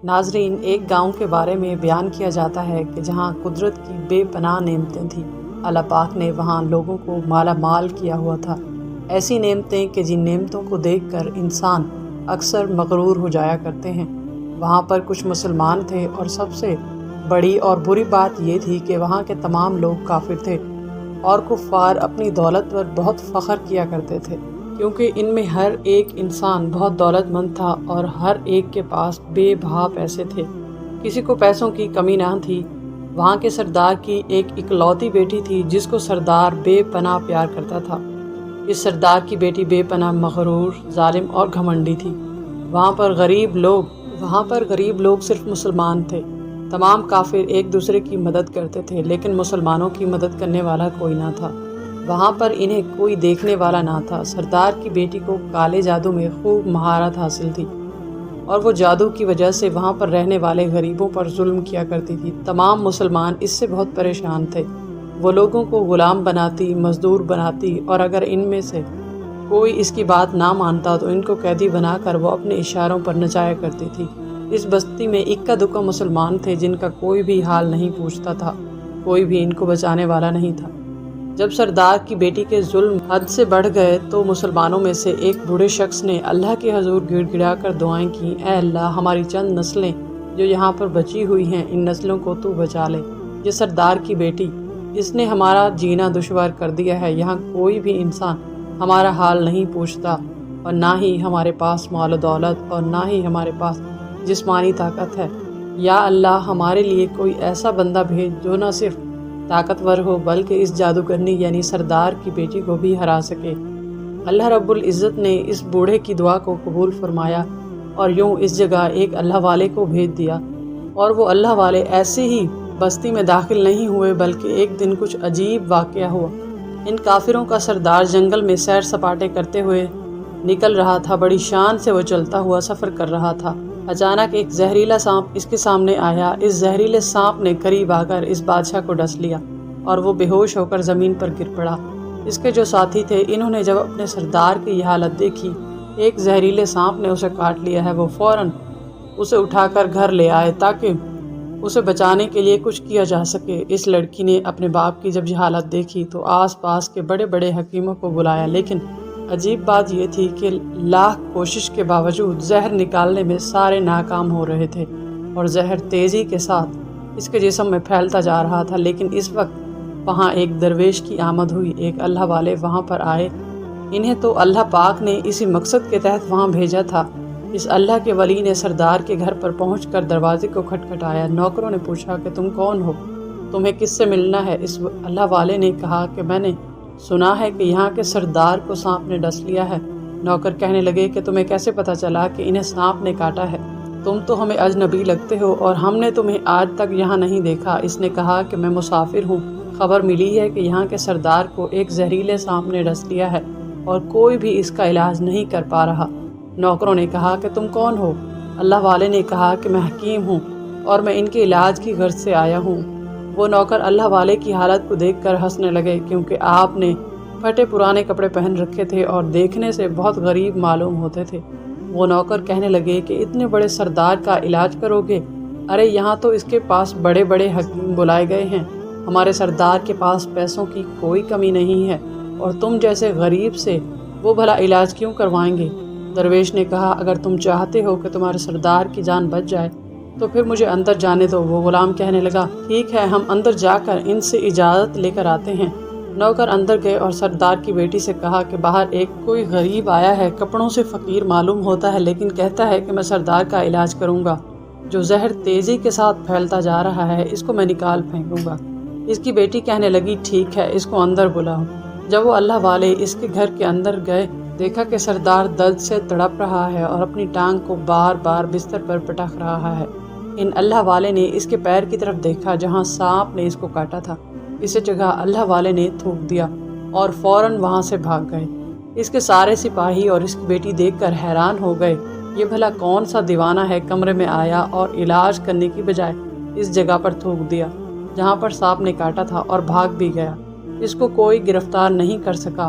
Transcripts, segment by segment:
ناظرین، ایک گاؤں کے بارے میں بیان کیا جاتا ہے کہ جہاں قدرت کی بے پناہ نعمتیں تھیں، اللہ پاک نے وہاں لوگوں کو مالا مال کیا ہوا تھا۔ ایسی نعمتیں کہ جن نعمتوں کو دیکھ کر انسان اکثر مغرور ہو جایا کرتے ہیں۔ وہاں پر کچھ مسلمان تھے اور سب سے بڑی اور بری بات یہ تھی کہ وہاں کے تمام لوگ کافر تھے، اور کفار اپنی دولت پر بہت فخر کیا کرتے تھے، کیونکہ ان میں ہر ایک انسان بہت دولت مند تھا اور ہر ایک کے پاس بے بہا پیسے تھے، کسی کو پیسوں کی کمی نہ تھی۔ وہاں کے سردار کی ایک اکلوتی بیٹی تھی جس کو سردار بے پناہ پیار کرتا تھا۔ اس سردار کی بیٹی بے پناہ مغرور، ظالم اور گھمنڈی تھی۔ وہاں پر غریب لوگ صرف مسلمان تھے۔ تمام کافر ایک دوسرے کی مدد کرتے تھے، لیکن مسلمانوں کی مدد کرنے والا کوئی نہ تھا۔ وہاں پر انہیں کوئی دیکھنے والا نہ تھا۔ سردار کی بیٹی کو کالے جادو میں خوب مہارت حاصل تھی، اور وہ جادو کی وجہ سے وہاں پر رہنے والے غریبوں پر ظلم کیا کرتی تھی۔ تمام مسلمان اس سے بہت پریشان تھے۔ وہ لوگوں کو غلام بناتی، مزدور بناتی، اور اگر ان میں سے کوئی اس کی بات نہ مانتا تو ان کو قیدی بنا کر وہ اپنے اشاروں پر نچایا کرتی تھی۔ اس بستی میں اکا دکا مسلمان تھے جن کا کوئی بھی حال نہیں پوچھتا تھا، کوئی بھی ان کو بچانے والا نہیں تھا۔ جب سردار کی بیٹی کے ظلم حد سے بڑھ گئے تو مسلمانوں میں سے ایک بوڑھے شخص نے اللہ کے حضور گڑ گڑا کر دعائیں کیں، اے اللہ، ہماری چند نسلیں جو یہاں پر بچی ہوئی ہیں، ان نسلوں کو تو بچا لے۔ یہ سردار کی بیٹی، اس نے ہمارا جینا دشوار کر دیا ہے۔ یہاں کوئی بھی انسان ہمارا حال نہیں پوچھتا، اور نہ ہی ہمارے پاس مال و دولت اور نہ ہی ہمارے پاس جسمانی طاقت ہے۔ یا اللہ، ہمارے لیے کوئی ایسا بندہ بھیج جو نہ صرف طاقتور ہو بلکہ اس جادوگرنی یعنی سردار کی بیٹی کو بھی ہرا سکے۔ اللہ رب العزت نے اس بوڑھے کی دعا کو قبول فرمایا اور یوں اس جگہ ایک اللہ والے کو بھیج دیا، اور وہ اللہ والے ایسے ہی بستی میں داخل نہیں ہوئے بلکہ ایک دن کچھ عجیب واقعہ ہوا۔ ان کافروں کا سردار جنگل میں سیر سپاٹے کرتے ہوئے نکل رہا تھا۔ بڑی شان سے وہ چلتا ہوا سفر کر رہا تھا۔ اچانک ایک زہریلا سانپ اس کے سامنے آیا۔ اس زہریلے سانپ نے قریب آ کر اس بادشاہ کو ڈس لیا اور وہ بے ہوش ہو کر زمین پر گر پڑا۔ اس کے جو ساتھی تھے، انہوں نے جب اپنے سردار کی یہ حالت دیکھی، ایک زہریلے سانپ نے اسے کاٹ لیا ہے، وہ فوراً اسے اٹھا کر گھر لے آئے تاکہ اسے بچانے کے لیے کچھ کیا جا سکے۔ اس لڑکی نے اپنے باپ کی جب یہ حالت دیکھی تو آس پاس کے بڑے بڑے حکیموں کو بلایا، لیکن عجیب بات یہ تھی کہ لاکھ کوشش کے باوجود زہر نکالنے میں سارے ناکام ہو رہے تھے، اور زہر تیزی کے ساتھ اس کے جسم میں پھیلتا جا رہا تھا۔ لیکن اس وقت وہاں ایک درویش کی آمد ہوئی۔ ایک اللہ والے وہاں پر آئے۔ انہیں تو اللہ پاک نے اسی مقصد کے تحت وہاں بھیجا تھا۔ اس اللہ کے ولی نے سردار کے گھر پر پہنچ کر دروازے کو کھٹکھٹایا۔ نوکروں نے پوچھا کہ تم کون ہو؟ تمہیں کس سے ملنا ہے؟ اس اللہ والے نے کہا کہ میں نے سنا ہے کہ یہاں کے سردار کو سانپ نے ڈس لیا ہے۔ نوکر کہنے لگے کہ تمہیں کیسے پتہ چلا کہ انہیں سانپ نے کاٹا ہے؟ تم تو ہمیں اجنبی لگتے ہو اور ہم نے تمہیں آج تک یہاں نہیں دیکھا۔ اس نے کہا کہ میں مسافر ہوں، خبر ملی ہے کہ یہاں کے سردار کو ایک زہریلے سانپ نے ڈس لیا ہے اور کوئی بھی اس کا علاج نہیں کر پا رہا۔ نوکروں نے کہا کہ تم کون ہو؟ اللہ والے نے کہا کہ میں حکیم ہوں اور میں ان کے علاج کی غرض سے آیا ہوں۔ وہ نوکر اللہ والے کی حالت کو دیکھ کر ہنسنے لگے، کیونکہ آپ نے پھٹے پرانے کپڑے پہن رکھے تھے اور دیکھنے سے بہت غریب معلوم ہوتے تھے۔ وہ نوکر کہنے لگے کہ اتنے بڑے سردار کا علاج کرو گے؟ ارے یہاں تو اس کے پاس بڑے بڑے حکیم بلائے گئے ہیں۔ ہمارے سردار کے پاس پیسوں کی کوئی کمی نہیں ہے، اور تم جیسے غریب سے وہ بھلا علاج کیوں کروائیں گے؟ درویش نے کہا اگر تم چاہتے ہو کہ تمہارے سردار کی جان بچ جائے تو پھر مجھے اندر جانے دو۔ وہ غلام کہنے لگا ٹھیک ہے، ہم اندر جا کر ان سے اجازت لے کر آتے ہیں۔ نوکر اندر گئے اور سردار کی بیٹی سے کہا کہ باہر ایک کوئی غریب آیا ہے، کپڑوں سے فقیر معلوم ہوتا ہے لیکن کہتا ہے کہ میں سردار کا علاج کروں گا۔ جو زہر تیزی کے ساتھ پھیلتا جا رہا ہے اس کو میں نکال پھینکوں گا۔ اس کی بیٹی کہنے لگی ٹھیک ہے، اس کو اندر بلاؤ۔ جب وہ اللہ والے اس کے گھر کے اندر گئے، دیکھا کہ سردار درد سے تڑپ رہا ہے اور اپنی ٹانگ کو بار بار بستر پر پٹک رہا ہے۔ ان اللہ والے نے اس کے پیر کی طرف دیکھا جہاں سانپ نے اس کو کاٹا تھا۔ اس جگہ اللہ والے نے تھوک دیا اور فوراً وہاں سے بھاگ گئے۔ اس کے سارے سپاہی اور اس کی بیٹی دیکھ کر حیران ہو گئے۔ یہ بھلا کون سا دیوانہ ہے، کمرے میں آیا اور علاج کرنے کی بجائے اس جگہ پر تھوک دیا جہاں پر سانپ نے کاٹا تھا اور بھاگ بھی گیا۔ اس کو کوئی گرفتار نہیں کر سکا۔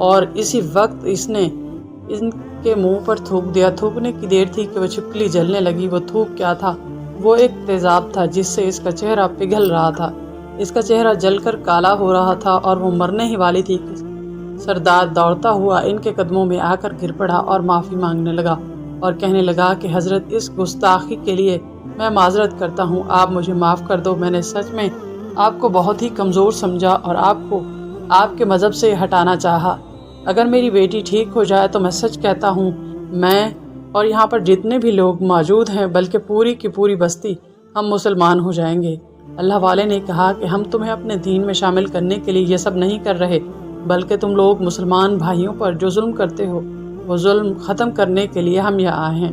اور اسی وقت اس نے ان کے منہ پر تھوک دیا۔ تھوکنے کی دیر تھی کہ وہ چھپکلی جلنے لگی۔ وہ تھوک کیا تھا؟ وہ ایک تیزاب تھا جس سے اس کا چہرہ پگھل رہا تھا۔ اس کا چہرہ جل کر کالا ہو رہا تھا اور وہ مرنے ہی والی تھی کہ سردار دوڑتا ہوا ان کے قدموں میں آ کر گر پڑا اور معافی مانگنے لگا اور کہنے لگا کہ حضرت، اس گستاخی کے لیے میں معذرت کرتا ہوں، آپ مجھے معاف کر دو۔ میں نے سچ میں آپ کو بہت ہی کمزور سمجھا اور آپ کو آپ کے مذہب سے ہٹانا چاہا۔ اگر میری بیٹی ٹھیک ہو جائے تو میں سچ کہتا ہوں، میں اور یہاں پر جتنے بھی لوگ موجود ہیں بلکہ پوری کی پوری بستی، ہم مسلمان ہو جائیں گے۔ اللہ والے نے کہا کہ ہم تمہیں اپنے دین میں شامل کرنے کے لیے یہ سب نہیں کر رہے، بلکہ تم لوگ مسلمان بھائیوں پر جو ظلم کرتے ہو وہ ظلم ختم کرنے کے لیے ہم یہاں آئے ہیں۔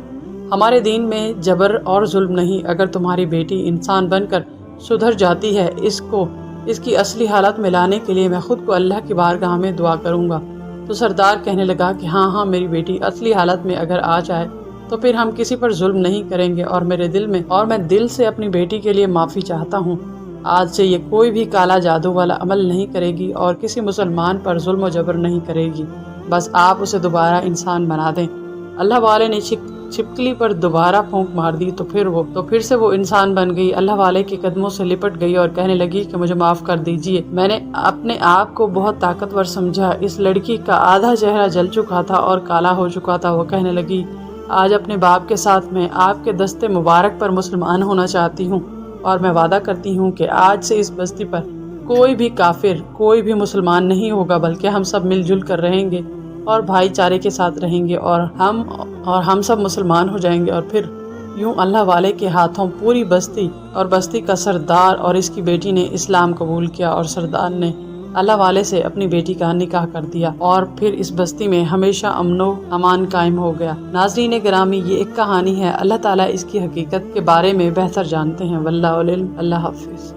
ہمارے دین میں جبر اور ظلم نہیں۔ اگر تمہاری بیٹی انسان بن کر سدھر جاتی ہے، اس کی اصلی حالت میں لانے کے لیے میں خود کو اللہ کی بارگاہ میں دعا کروں گا۔ تو سردار کہنے لگا کہ ہاں میری بیٹی اصلی حالت میں اگر آ جائے تو پھر ہم کسی پر ظلم نہیں کریں گے، اور میں دل سے اپنی بیٹی کے لیے معافی چاہتا ہوں۔ آج سے یہ کوئی بھی کالا جادو والا عمل نہیں کرے گی اور کسی مسلمان پر ظلم و جبر نہیں کرے گی، بس آپ اسے دوبارہ انسان بنا دیں۔ اللہ والے نے چھپکلی پر دوبارہ پھونک مار دی تو پھر سے وہ انسان بن گئی۔ اللہ والے کے قدموں سے لپٹ گئی اور کہنے لگی کہ مجھے معاف کر دیجیے، میں نے اپنے آپ کو بہت طاقتور سمجھا۔ اس لڑکی کا آدھا چہرہ جل چکا تھا اور کالا ہو چکا تھا۔ وہ کہنے لگی، آج اپنے باپ کے ساتھ میں آپ کے دستے مبارک پر مسلمان ہونا چاہتی ہوں، اور میں وعدہ کرتی ہوں کہ آج سے اس بستی پر کوئی بھی کافر، کوئی بھی مسلمان نہیں ہوگا، بلکہ ہم سب مل جل کر رہیں گے اور بھائی چارے کے ساتھ رہیں گے، اور ہم سب مسلمان ہو جائیں گے۔ اور پھر یوں اللہ والے کے ہاتھوں پوری بستی کا سردار اور اس کی بیٹی نے اسلام قبول کیا، اور سردار نے اللہ والے سے اپنی بیٹی کا نکاح کر دیا، اور پھر اس بستی میں ہمیشہ امن و امان قائم ہو گیا۔ ناظرین گرامی، یہ ایک کہانی ہے، اللہ تعالیٰ اس کی حقیقت کے بارے میں بہتر جانتے ہیں۔ واللہ علم۔ اللہ حافظ۔